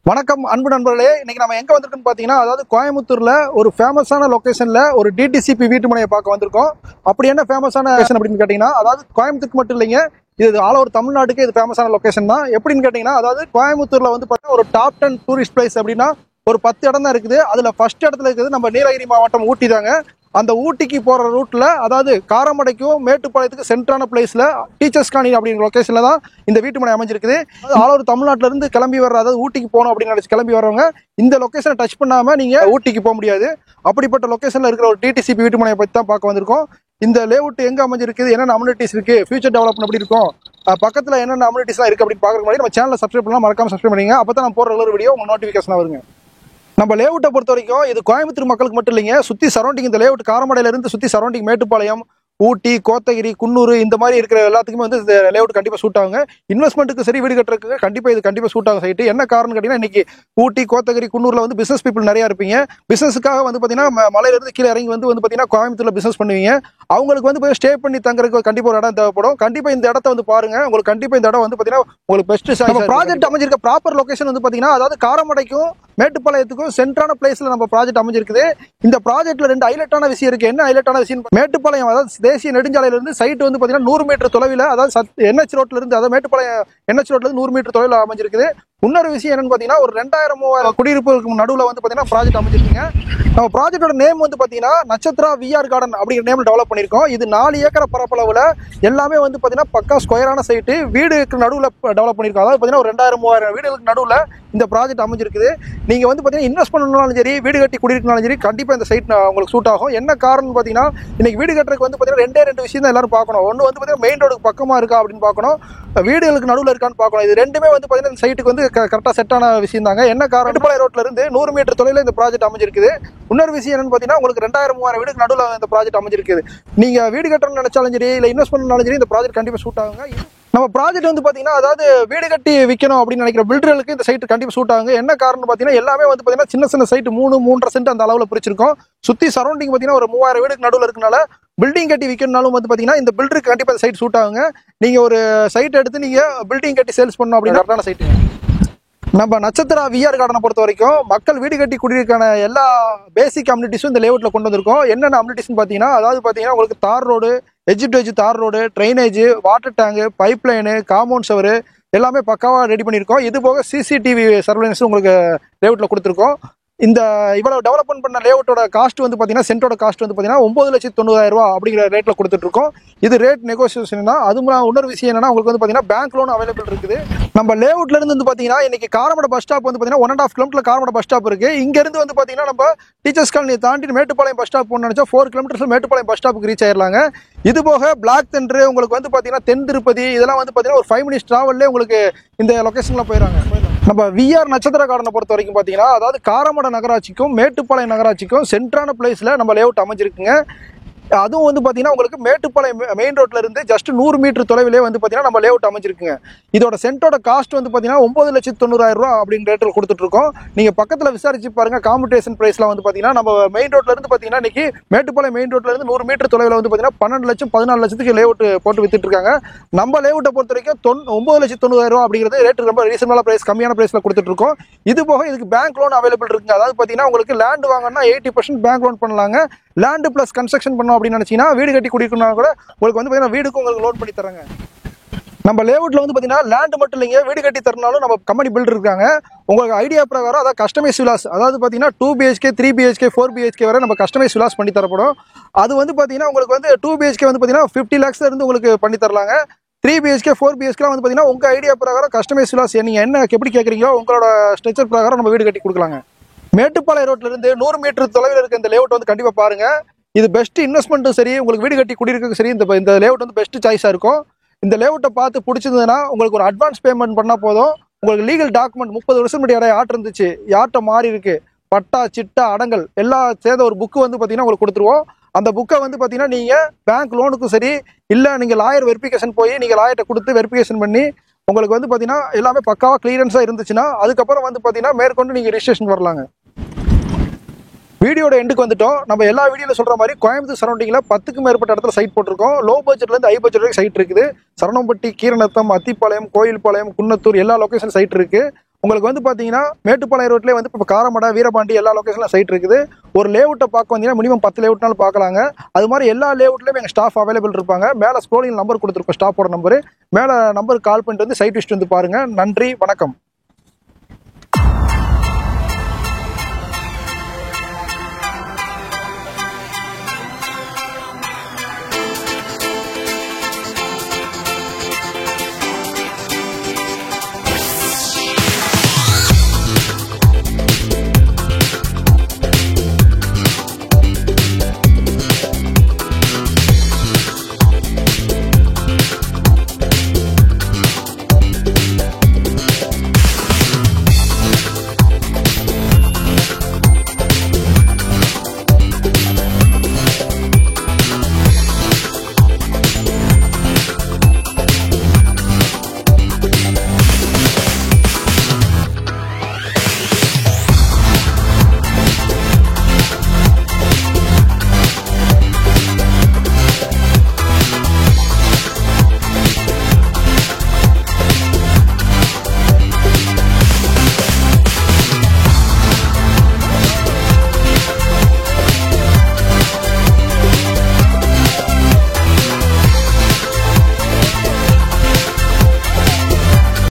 வணக்கம் அன்பு நண்பர்களே. இன்னைக்கு நம்ம எங்க வந்திருக்கோம்னு பாத்தீங்கன்னா, அதாவது கோயம்புத்தூர்ல ஒரு ஃபேமஸான லொகேஷன்ல ஒரு டிடிசிபி வீட்டு மனையை பார்க்க வந்திருக்கோம். அப்படி என்ன ஃபேமஸான லொகேஷன் அப்படின்னு கேட்டீங்கன்னா, அதாவது கோயம்புத்தூருக்கு மட்டும் இல்லைங்க, இது ஆல் ஓவர் தமிழ்நாட்டுக்கு இது ஃபேமஸான லொகேஷன் தான். எப்படின்னு கேட்டீங்கன்னா, அதாவது கோயம்புத்தூர்ல வந்து பார்த்தீங்கன்னா ஒரு டாப் 10 டூரிஸ்ட் பிளேஸ் அப்படின்னா ஒரு 10 இடம் தான் இருக்குது. அதுல ஃபர்ஸ்ட் இடத்துல இருக்குது நம்ம நீலகிரி மாவட்டம் ஊட்டி தாங்க. அந்த ஊட்டிக்கு போற ரூட்ல, அதாவது காரமடைக்கும் மேட்டுப்பாளையத்துக்கு சென்ட்ரான பிளேஸ்ல டீச்சர்ஸ் காலனி அப்படிங்கிற லொகேஷன்ல தான் இந்த வீட்டு மனை அமைஞ்சிருக்குது. ஆல் ஓவர் தமிழ்நாட்டுல இருந்து கிளம்பி வர்ற, அதாவது ஊட்டிக்கு போகணும் அப்படின்னு நினைச்சு கிளம்பி வர்றவங்க இந்த லொகேஷனை டச் பண்ணாம நீங்க ஊட்டிக்கு போக முடியாது. அப்படிப்பட்ட லொகேஷன்ல இருக்கிற ஒரு டிடிசிபி வீட்டு மனையை பத்தி தான் பார்க்க வந்திருக்கோம். இந்த லேஅவுட் எங்க அமைஞ்சிருக்குது, என்னென்ன அம்யூனிட்டிஸ் இருக்கு, ஃபியூச்சர் டெவலப்மெண்ட் எப்படி இருக்கும், பக்கத்துல என்னென்ன அம்யூனிட்டிஸ்லாம் இருக்கு அப்படின்னு பாக்குறதுக்கு முன்னாடி நம்ம சேனலை சப்ஸ்கிரைப் பண்ணலாம், மறக்காம சப்ஸ்கிரைப் பண்ணுங்க. அப்பதான் நான் போற ரெகுலர் வீடியோ உங்க நோட்டிபிகேஷன் வருங்க. நம்ம லேஅவுட்டை பொறுத்த வரைக்கும் இது கோயம்புத்தூர் மக்களுக்கு மட்டும் இல்லைங்க, சுத்தி சரௌண்டிங் இந்த லேஅவுட் காரமடையில இருந்து சுத்தி சரௌண்டிங் மேட்டுப்பாளையம், ஊட்டி, கோத்தகிரி, குன்னூர் இந்த மாதிரி இருக்கிற எல்லாத்துக்குமே வந்து இந்த லேஅவுட் கண்டிப்பா சூட் ஆகுங்க. இன்வெஸ்ட்மெண்ட்டுக்கு சரி, வீடு கட்டுறதுக்கு கண்டிப்பா இது கண்டிப்பா சூட் ஆகும் சைட்டு. என்ன காரணம் கேட்டீங்கன்னா, இன்னைக்கு ஊட்டி, கோத்தகிரி, குன்னூர்ல வந்து பிசினஸ் பீப்புள் நிறைய இருப்பீங்க. பிசினஸுக்காக வந்து பாத்தீங்கன்னா மலையில இருந்து கீழே இறங்கி வந்து பாத்தீங்கன்னா கோயம்புத்தூர்ல பிசினஸ் பண்ணுவீங்க. அவங்களுக்கு வந்து ஸ்டே பண்ணி தங்குறதுக்கு கண்டிப்பா ஒரு இடம் தேவைப்படும். கண்டிப்பா இந்த இடத்த வந்து பாருங்க, உங்களுக்கு கண்டிப்பா இந்த இடம் வந்து பாத்தீங்கன்னா உங்களுக்கு பெஸ்ட் சாய்ஸ். ப்ராஜெக்ட் அமைஞ்சிருக்க ப்ராப்பர் லொகேஷன் வந்து பாத்தீங்கன்னா, அதாவது காரமடைக்கும் மேட்டுப்பாளையத்துக்கும் சென்ட்ரான பிளேஸ்ல நம்ம ப்ராஜெக்ட் அமைஞ்சிருக்குது. இந்த ப்ராஜெக்ட்ல 2 ஹைலைட்டான விஷயம் இருக்கு. என்ன ஹைலைட்டான விஷயம், மேட்டுப்பாளையம் அதாவது தேசிய நெடுஞ்சாலையில இருந்து சைட் வந்து பாத்தீங்கன்னா 100 மீட்டர் தொலைவில், அதாவது என்ஹெச் ரோட்ல இருந்து, அதாவது மேட்டுப்பாளையம் என்ஹெச் ரோட்ல இருந்து 100 மீட்டர் தொலைவில் அமைஞ்சிருக்குது. இன்னொரு விஷயம் என்னன்னு பாத்தீங்கன்னா, ஒரு 2000-3000 குடியிருப்புகளுக்கு நடுவுல வந்து பாத்தீங்கன்னா ப்ராஜெக்ட் அமைஞ்சிருக்குங்க. நம்ம ப்ராஜெக்டோட நேம் வந்து பாத்தீங்கன்னா நட்சத்திரா விஆர் கார்டன் அப்படிங்கிற நேம்ல டெவலப் பண்ணிருக்கோம். இது 4 ஏக்கர் பரப்பளவுல எல்லாமே வந்து பாத்தீங்கன்னா பக்கா ஸ்கொயரான சைட்டு, வீடுக்கு நடுவுல டெவலப் பண்ணிருக்கோம். அதாவது பாத்தீங்கன்னா ஒரு 2000-3000 வீடுகளுக்கு நடுவுல இந்த ப்ராஜெக்ட் அமைஞ்சிருக்குது. நீங்க வந்து பாத்தீங்கன்னா இன்வெஸ்ட் பண்ணணும்னாலும் சரி, வீடு கட்டி குடியிருக்கனாலும் சரி, கண்டிப்பா இந்த சைட் உங்களுக்கு சூட் ஆகும். என்ன காரணம் பாத்தீங்கன்னா, இன்னைக்கு வீடு கட்டுறதுக்கு வந்து பாத்தீங்கன்னா 2 விஷயம் தான் எல்லாரும் பார்க்கணும். ஒன்னு வந்து பாத்தீங்கன்னா மெயின் ரோடுக்கு பக்கமா இருக்கா அப்படின்னு பார்க்கணும், வீடுகளுக்கு நடுவுல இருக்கான்னு பார்க்கணும். இது ரெண்டுமே வந்து பாத்தீங்கன்னா இந்த சைட்டுக்கு வந்து கரெக்டா செட் ஆன விஷயம் தாங்க. என்ன காரணம், மேட்டுப்பாளையம் ரோட்ல இருந்து 100 மீட்டர் தொலைவில் இந்த ப்ராஜெக்ட் அமைஞ்சிருக்குது. இன்னொரு விஷயம் என்னன்னு பாத்தீங்கன்னா, உங்களுக்கு 2000-3000 வீடுக்கு நடுவுல இந்த ப்ராஜெக்ட் அமைஞ்சிருக்குது. நீங்க வீடு கட்டணும்னு நினைச்சாலும் சரி, இல்ல இன்வெஸ்ட் பண்ணாலும் சரி, இந்த ப்ராஜெக்ட் கண்டிப்பா சூட் ஆகுங்க. நம்ம ப்ராஜெக்ட் வந்து பாத்தீங்கன்னா, அதாவது வீடு கட்டி விற்கணும் அப்படின்னு நினைக்கிற பில்டர்களுக்கு இந்த சைட் கண்டிப்பா சூட் ஆகுங்க. என்ன காரணம் பாத்தீங்கன்னா, எல்லாமே வந்து பாத்தீங்கன்னா சின்ன சின்ன சைட் 3-3.5 சென்ட் அந்த அளவுல பிரிச்சிருக்கோம். சுத்தி சரௌண்டிங் பாத்தீங்கன்னா ஒரு 3000 வீடுக்கு நடுவுல இருக்கனால பில்டிங் கட்டி விற்கணும்னாலும் வந்து பாத்தீங்கன்னா இந்த பில்டருக்கு கண்டிப்பா இந்த சைட் சூட் ஆகுங்க. நீங்க ஒரு சைட் எடுத்து நீங்க பில்டிங் கட்டி சேல்ஸ் பண்ணணும் அப்படின்னு கரெக்டான சைட். நம்ம நட்சத்திரா விஆர் கார்டனை பொறுத்த வரைக்கும் மக்கள் வீடு கட்டி குடியிருக்கான எல்லா பேசிக் அம்யூனிட்டிஸும் இந்த லேஅவுட்ல கொண்டு வந்திருக்கோம். என்னென்ன அம்யூனிட்டிஸ்னு பாத்தீங்கன்னா, அதாவது பாத்தீங்கன்னா உங்களுக்கு தார் ரோடு, எஜ் தார் road, drainage, water tank, pipe line, compound சவரு எல்லாமே பக்காவா ரெடி பண்ணியிருக்கோம். இது போக சிசிடிவி சர்வேலன்ஸ் உங்களுக்கு லேஅவுட்ல கொடுத்துருக்கோம். இந்த இவ்வளவு டெவலப்மெண்ட் பண்ண லேஅவுட்டோட காஸ்ட் வந்து பாத்தீங்கன்னா, சென்டோட காஸ்ட் வந்து பாத்தீங்கன்னா 9,90,000 ரூபாய் அப்படிங்கிற ரேட்ல கொடுத்துட்டு இருக்கோம். இது ரேட் நெகோசியேஷன் தான். அது இன்னொரு விஷயம் என்னன்னா, உங்களுக்கு வந்து பாத்தீங்கன்னா பேங்க் லோன் அவைலபிள் இருக்குது. நம்ம லேஅவுட்ல இருந்து வந்து பாத்தீங்கன்னா இன்னைக்கு காரமடை பஸ் ஸ்டாப் வந்து பாத்தீங்கன்னா 1.5 கிலோமீட்டர் காரமடை பஸ் ஸ்டாப் இருக்கு. இங்க இருந்து வந்து பாத்தீங்கன்னா நம்ம டீச்சர்ஸ் காலனியை தாண்டி மேட்டுப்பாளையம் பஸ் ஸ்டாப் போகணும்னு நினைச்சா 4 கிலோமீட்டர்ஸ் மேட்டுப்பாளையம் பஸ் ஸ்டாப்புக்கு ரீச் ஆயிடலாங்க. இது போக பிளாக் தண்டர், உங்களுக்கு வந்து பாத்தீங்கன்னா தென் திருப்பதி, இதெல்லாம் வந்து பாத்தீங்கன்னா ஒரு 5 மினிட்ஸ் டிராவல்லே உங்களுக்கு இந்த லொகேஷன்ல போயிடறாங்க. நம்ம விஆர் நட்சத்திர கார்டனை பொறுத்த வரைக்கும் பாத்தீங்கன்னா, அதாவது காரமடை நகராட்சிக்கும் மேட்டுப்பாளையம் நகராட்சிக்கும் சென்ட்ரான பிளேஸ்ல நம்ம லேஅவுட் அமைஞ்சிருக்குங்க. அதுவும் வந்து பாத்தீங்கன்னா உங்களுக்கு மேட்டுப்பாளையம் மெயின் ரோட்ல இருந்து ஜஸ்ட் 100 மீட்டர் தொலைவிலே வந்து பாத்தீங்கன்னா நம்ம லேஅவுட் அமைஞ்சிருக்குங்க. இதோட சென்டோட காஸ்ட் வந்து பாத்தீங்கன்னா 9,90,000 ரூபாய் அப்படிங்கிற ரேட்ல கொடுத்துட்டு இருக்கோம். நீங்க பக்கத்துல விசாரிச்சு பாருங்க, காம்படிஷன் பிரைஸ்ல வந்து பாத்தீங்கன்னா நம்ம மெயின் ரோட்ல இருந்து பாத்தீங்கன்னா இன்னைக்கு மேட்டுப்பாளையம் மெயின் ரோட்ல இருந்து 100 மீட்டர் தொலைவில் வந்து பாத்தீங்கன்னா 12 லட்சம் 14 லட்சத்துக்கு லேஅவுட் போட்டு வித்துட்டு இருக்காங்க. நம்ம லேஅவுட்டை பொறுத்த வரைக்கும் 9,90,000 ரூபாய் அப்படிங்கிறது ரேட் ரொம்ப ரீசனபிளா பிரைஸ், கம்மியான பிரைஸ்ல கொடுத்துட்டு இருக்கோம். இது போக இதுக்கு பேங்க் லோன் அவைலபிள் இருக்குங்க. அதாவது பாத்தீங்கன்னா உங்களுக்கு லேண்ட் வாங்கினா 80% பேங்க் லோன் பண்ணலாங்க. லேண்ட் பிளஸ் கன்ஸ்ட்ரக்ஷன் பண்ணோம் அப்படின்னு நினைச்சீங்கன்னா, வீடு கட்டி குடிக்கணும்னா கூட உங்களுக்கு வந்து பாத்தீங்கன்னா வீடுக்கு உங்களுக்கு லோன் பண்ணி தராங்க. நம்ம லேஅவுட்ல வந்து பாத்தீங்கன்னா லேண்ட் மட்டும் இல்லைங்க, வீடு கட்டி தரனாலும் நம்ம கம்பெனி பில்டர் இருக்காங்க. உங்களுக்கு ஐடியா பிரகாரம் அதாவது கஸ்டமைஸ் விலாஸ், அதாவது பாத்தீங்கன்னா 2 BHK 3 BHK 4 BHK வரை நம்ம கஸ்டமைஸ் விலாஸ் பண்ணி தரப்படும். அது வந்து பாத்தீங்கன்னா உங்களுக்கு வந்து 2 BHK வந்து பாத்தீங்கன்னா 50 lakhs இருந்து உங்களுக்கு பண்ணி தரலாங்க. 3 BHK 4 BHK வந்து பாத்தீங்கன்னா உங்க ஐடியா பிரகாரம் கஸ்டமைஸ் விலாஸ் நீங்க என்ன எப்படி கேக்குறீங்களோ உங்களோட ஸ்ட்ரக்சர் பிரகாரம் நம்ம வீடு கட்டி கொடுக்கலாங்க. மேட்டுப்பாளையம் ரோட்ல இருந்து 100 மீட்டர் தொலைவில் இருக்க இந்த லேஅவுட் வந்து கண்டிப்பா பாருங்க. இது பெஸ்ட் இன்வெஸ்ட்மெண்ட்டும் சரி, உங்களுக்கு வீடு கட்டி குடியிருக்க சரி, இந்த லேஅவுட் வந்து பெஸ்ட் சாய்ஸா இருக்கும். இந்த லேஅவுட்டை பார்த்து பிடிச்சிருந்ததுன்னா உங்களுக்கு ஒரு அட்வான்ஸ் பேமெண்ட் பண்ணா போதும். உங்களுக்கு லீகல் டாக்குமெண்ட் 30 வருஷம் முன்னாடி யார்ட்ட இருந்துச்சு, யார்ட்ட மாறி இருக்கு, பட்டா, சிட்டா, அடங்கல் எல்லாம் சேர்ந்த ஒரு புக்கு வந்து பாத்தீங்கன்னா உங்களுக்கு கொடுத்துருவோம். அந்த புக்கை வந்து பாத்தீங்கன்னா நீங்க பேங்க் லோனுக்கும் சரி, இல்ல நீங்க லாயர் வெரிஃபிகேஷன் போய் நீங்க லாயர்ட்ட கொடுத்து வெரிஃபிகேஷன் பண்ணி உங்களுக்கு வந்து பாத்தீங்கன்னா எல்லாமே பக்காவா கிளியரன்ஸா இருந்துச்சுன்னா அதுக்கப்புறம் வந்து பாத்தீங்கன்னா மேற்கொண்டு நீங்க ரெஜிஸ்ட்ரேஷன் வரலாங்க. வீடியோட எண்டுக்கு வந்துட்டோம். நம்ம எல்லா வீடியோல சொல்ற மாதிரி கோயம்புத்தூர் சரௌண்டிங்ல 10க்கும் மேற்பட்ட இடத்துல சைட் போட்டிருக்கோம். லோ பட்ஜெட்ல இருந்து ஹை பட்ஜெட் வரைக்கும் சைட் இருக்குது. சரணம்பட்டி, கீரநத்தம், அத்திப்பாளையம், கோயில்பாளையம், குன்னத்தூர் எல்லா லொகேஷன் சைட் இருக்கு. உங்களுக்கு வந்து பாத்தீங்கன்னா மேட்டுப்பாளையம் ரோட்லேயே வந்து இப்போ காரமடை, வீரபாண்டி எல்லா லொகேஷன்ல சைட் இருக்குது. ஒரு லேஅவுட்டை பார்க்க வந்தீங்கன்னா மினிமம் 10 லேஅவுட்னாலும் பார்க்கலாங்க. அது மாதிரி எல்லா லேஅவுட்லயும் எங்க ஸ்டாஃப் அவைலபிள் இருப்பாங்க. மேல ஸ்க்ரோலிங் நம்பர் கொடுத்துருக்கோம், ஸ்டாஃபோட நம்பர். மேல நம்பருக்கு கால் பண்ணிட்டு வந்து சைட் விசிட் வந்து பாருங்க. நன்றி, வணக்கம்.